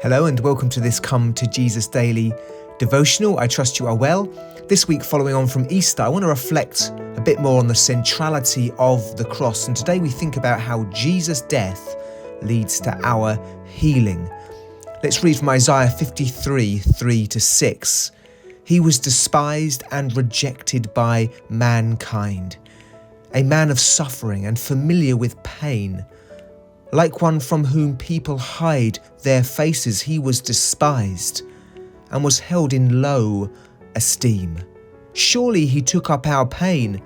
Hello and welcome to this Come to Jesus Daily devotional. I trust you are well. This week, following on from Easter, I want to reflect a bit more on the centrality of the cross. And today we think about how Jesus' death leads to our healing. Let's read from Isaiah 53, 3-6. He was despised and rejected by mankind, a man of suffering and familiar with pain. Like one from whom people hide their faces, he was despised and was held in low esteem. Surely he took up our pain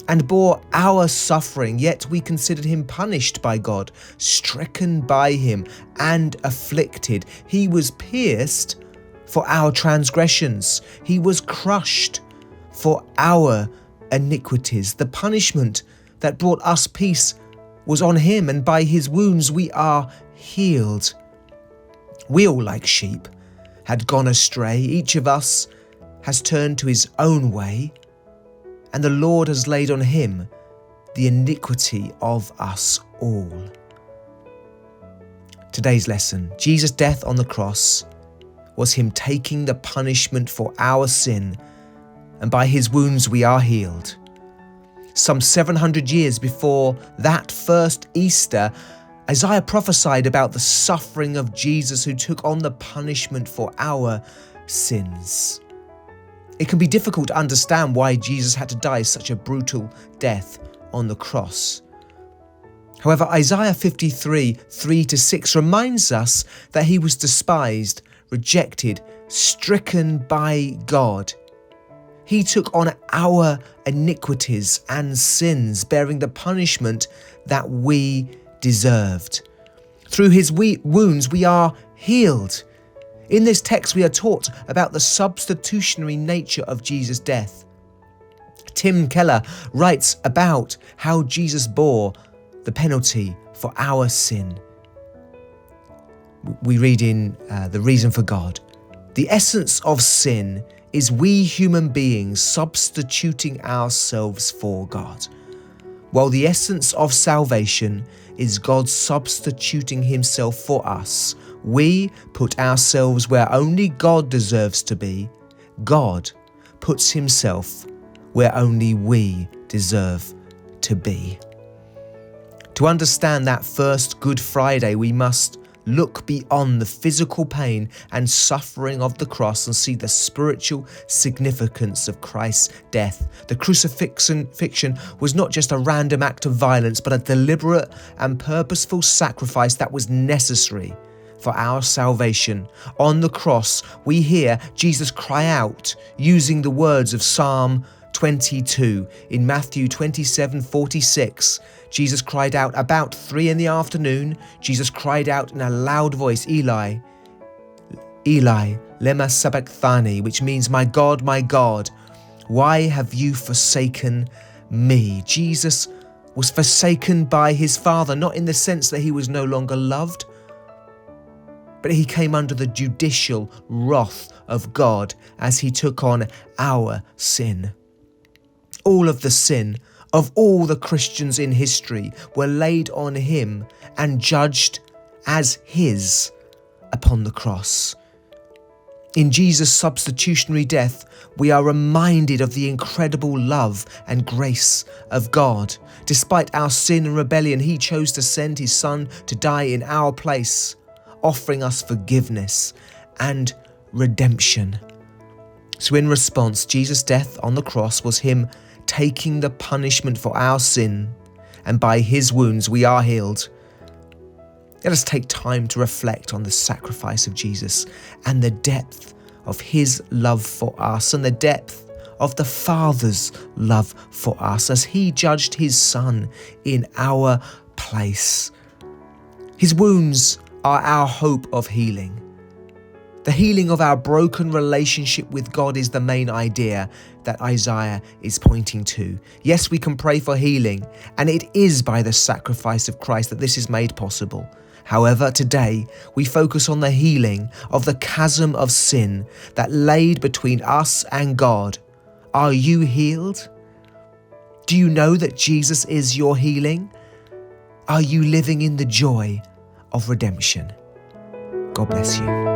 and bore our suffering, yet we considered him punished by God, stricken by him and afflicted. He was pierced for our transgressions. He was crushed for our iniquities. The punishment that brought us peace was on him, and by his wounds we are healed. We all, like sheep, had gone astray. Each of us has turned to his own way, and the Lord has laid on him the iniquity of us all. Today's lesson: Jesus' death on the cross was him taking the punishment for our sin, and by his wounds we are healed. Some 700 years before that first Easter, Isaiah prophesied about the suffering of Jesus, who took on the punishment for our sins. It can be difficult to understand why Jesus had to die such a brutal death on the cross. However, Isaiah 53, 3-6 reminds us that he was despised, rejected, stricken by God. He took on our iniquities and sins, bearing the punishment that we deserved. Through his wounds we are healed. In this text we are taught about the substitutionary nature of Jesus' death. Tim Keller writes about how Jesus bore the penalty for our sin. We read in The Reason for God: the essence of sin is we human beings substituting ourselves for God, while the essence of salvation is God substituting himself for us. We put ourselves where only God deserves to be. God puts himself where only we deserve to be. To understand that first Good Friday, we must look beyond the physical pain and suffering of the cross and see the spiritual significance of Christ's death. The crucifixion was not just a random act of violence, but a deliberate and purposeful sacrifice that was necessary for our salvation. On the cross, we hear Jesus cry out using the words of Psalm 22. In Matthew 27:46, Jesus cried out about 3 p.m. Jesus cried out in a loud voice, Eli, Eli, lema sabachthani, which means, my God, why have you forsaken me? Jesus was forsaken by his Father, not in the sense that he was no longer loved, but he came under the judicial wrath of God as he took on our sin. All of the sin of all the Christians in history were laid on him and judged as his upon the cross. In Jesus' substitutionary death, we are reminded of the incredible love and grace of God. Despite our sin and rebellion, he chose to send his Son to die in our place, offering us forgiveness and redemption. So in response, Jesus' death on the cross was him taking the punishment for our sin, and by his wounds we are healed. Let us take time to reflect on the sacrifice of Jesus and the depth of his love for us and the depth of the Father's love for us as he judged his Son in our place. His wounds are our hope of healing. The healing of our broken relationship with God is the main idea that Isaiah is pointing to. Yes, we can pray for healing, and it is by the sacrifice of Christ that this is made possible. However, today we focus on the healing of the chasm of sin that laid between us and God. Are you healed? Do you know that Jesus is your healing? Are you living in the joy of redemption? God bless you.